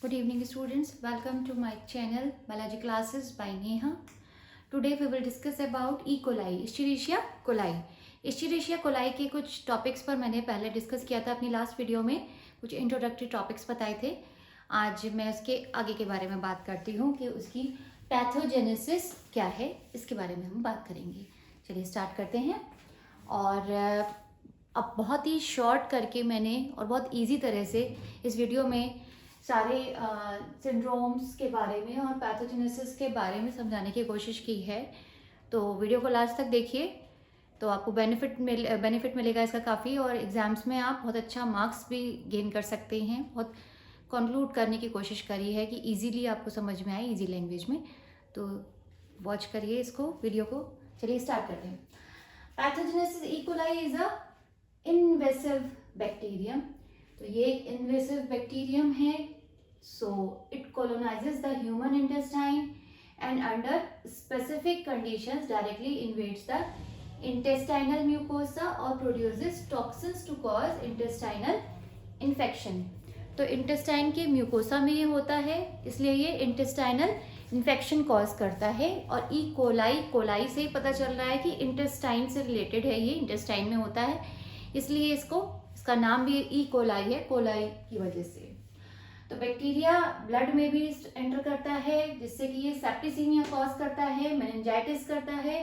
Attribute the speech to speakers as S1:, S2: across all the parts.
S1: Good evening students, welcome to my channel Biology Classes by Neha. Today we will discuss about E. coli, Escherichia coli. Escherichia coli के कुछ topics पर मैंने पहले discuss किया था अपनी लास्ट वीडियो में, कुछ इंट्रोडक्टरी टॉपिक्स बताए थे. आज मैं उसके आगे के बारे में बात करती हूँ कि उसकी पैथोजेनेसिस क्या है, इसके बारे में हम बात करेंगे. चलिए स्टार्ट करते हैं. और अब बहुत ही शॉर्ट करके मैंने और बहुत इजी तरह से इस वीडियो में सारे सिंड्रोम्स के बारे में और पैथोजेनेसिस के बारे में समझाने की कोशिश की है. तो वीडियो को लास्ट तक देखिए तो आपको बेनिफिट मिलेगा इसका काफ़ी, और एग्ज़ाम्स में आप बहुत अच्छा मार्क्स भी गेन कर सकते हैं. बहुत कंक्लूड करने की कोशिश करी है कि इजीली आपको समझ में आए, इजी लैंग्वेज में. तो वॉच करिए इसको, वीडियो को. चलिए स्टार्ट करते हैं. Pathogenesis E coli is a invasive bacterium. तो ये एक इन्वेसिव बैक्टीरियम है. So it colonizes the human intestine and under specific conditions directly invades the intestinal mucosa or produces toxins to cause intestinal infection. तो intestine के mucosa में ये होता है, इसलिए ये इंटेस्टाइनल इन्फेक्शन कॉज करता है. और ई कोलाई से ही पता चल रहा है कि इंटेस्टाइन से रिलेटेड है, ये इंटेस्टाइन में होता है, इसलिए इसका नाम भी ई कोलाई है, कोलाई की वजह से. तो बैक्टीरिया ब्लड में भी एंटर करता है, जिससे कि ये सेप्टिसीमिया कॉज करता है, मेनिंजाइटिस करता है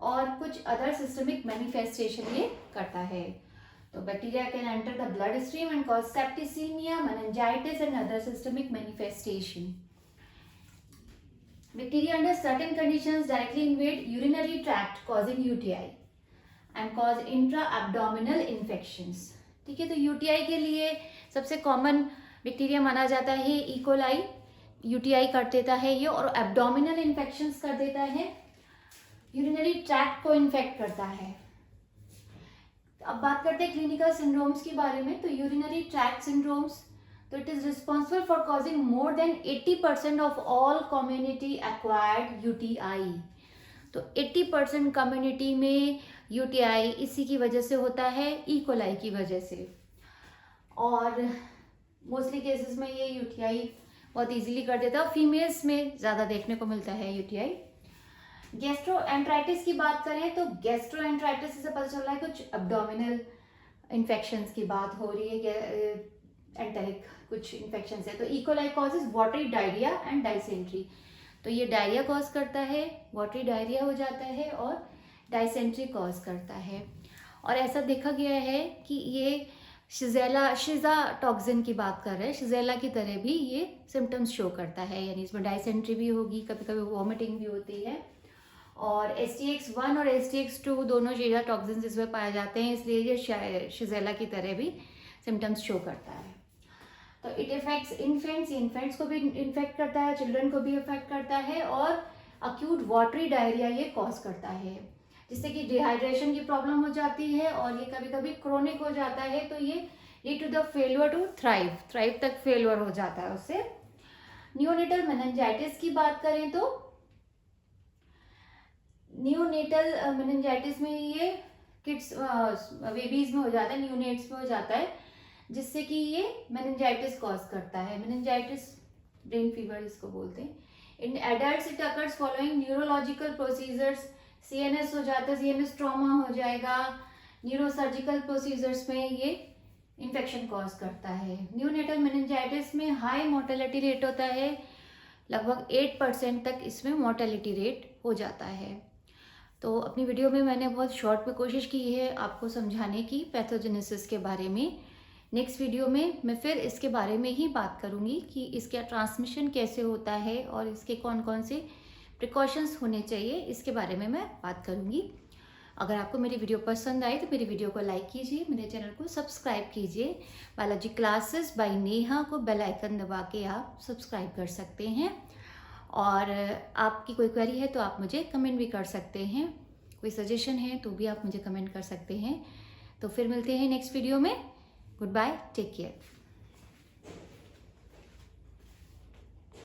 S1: और कुछ अदर सिस्टमिक मैनिफेस्टेशन ये करता है. तो bacteria can enter the blood stream and cause septicaemia, meningitis and other systemic manifestation. Bacteria under certain conditions directly invade urinary tract causing UTI and cause intra abdominal infections. ठीक है, तो UTI के लिए सबसे कॉमन बैक्टीरिया माना जाता है E coli. UTI कर देता है ये, और एब्डोमिनल इन्फेक्शंस कर देता है, यूरिनरी ट्रैक्ट को इन्फेक्ट करता है. अब बात करते हैं क्लिनिकल सिंड्रोम्स के बारे में. तो यूरिनरी ट्रैक्ट सिंड्रोम्स, तो it is responsible for causing more than 80% of all community acquired UTI. तो 80% कम्युनिटी में यूटीआई इसी की वजह से होता है, ई कोलाई की वजह से. और मोस्टली केसेस में ये यूटीआई बहुत इजीली कर देता है. फीमेल्स में ज़्यादा देखने को मिलता है यूटीआई. गैस्ट्रोएंट्राइटिस की बात करें तो गैस्ट्रोएंट्राइटिस से पता चल रहा है कुछ एब्डोमिनल इन्फेक्शंस की बात हो रही है, एंटेरिक कुछ इन्फेक्शंस है. तो E coli causes watery diarrhoea and dysentery. तो ये डायरिया कॉज करता है, वाटरी डायरिया हो जाता है, और डायसेंट्री कॉज करता है. और ऐसा देखा गया है कि ये शिजा टॉक्सिन की बात कर रहे हैं, शिजेला की तरह भी ये सिम्टम्स शो करता है. यानी इसमें डायसेंट्री भी होगी, कभी कभी वॉमिटिंग भी होती है. और STX1 और STX2 दोनों शिजा टॉक्सिन इसमें पाए जाते हैं, इसलिए ये शिजेला की तरह भी सिम्टम्स शो करता है. तो इट इफेक्ट्स इन्फेंट्स, इन्फेंट्स को भी इन्फेक्ट करता है, चिल्ड्रन को भी इफेक्ट करता है. और अक्यूट वाटरी डायरिया ये कॉज करता है, जिससे कि डिहाइड्रेशन की प्रॉब्लम हो जाती है, और ये कभी कभी क्रोनिक हो जाता है. तो ये lead to the failure to thrive तक फेलियर हो जाता है उससे. नियोनेटल मेनिंजाइटिस की बात करें तो नियोनेटल मेनिंजाइटिस में ये किड्स बेबीज में हो जाता है, न्यूनेट्स में हो जाता है, जिससे कि ये मेनिंजाइटिस कॉज करता है. मेनिंजाइटिस ब्रेन फीवर इसको बोलते हैं. In adults it occurs following neurological procedures. CNS हो जाता है, CNS ट्रॉमा हो जाएगा. न्यूरोसर्जिकल प्रोसीजर्स में ये इन्फेक्शन कॉज करता है. न्यूनेटल मेनिंजाइटिस में हाई मोर्टेलिटी रेट होता है, लगभग 8% तक इसमें मोर्टेलिटी रेट हो जाता है. तो अपनी वीडियो में मैंने बहुत शॉर्ट में कोशिश की है आपको समझाने की पैथोजेनेसिस के बारे में. नेक्स्ट वीडियो में मैं फिर इसके बारे में ही बात करूँगी कि इसका ट्रांसमिशन कैसे होता है और इसके कौन कौन से प्रिकॉशंस होने चाहिए, इसके बारे में मैं बात करूँगी. अगर आपको मेरी वीडियो पसंद आई तो मेरी वीडियो को लाइक कीजिए, मेरे चैनल को सब्सक्राइब कीजिए. बायोलॉजी क्लासेस बाय नेहा को बेल आइकन दबा के आप सब्सक्राइब कर सकते हैं. और आपकी कोई क्वेरी है तो आप मुझे कमेंट भी कर सकते हैं, कोई सजेशन है तो भी आप मुझे कमेंट कर सकते हैं. तो फिर मिलते हैं नेक्स्ट वीडियो में. Goodbye, take care.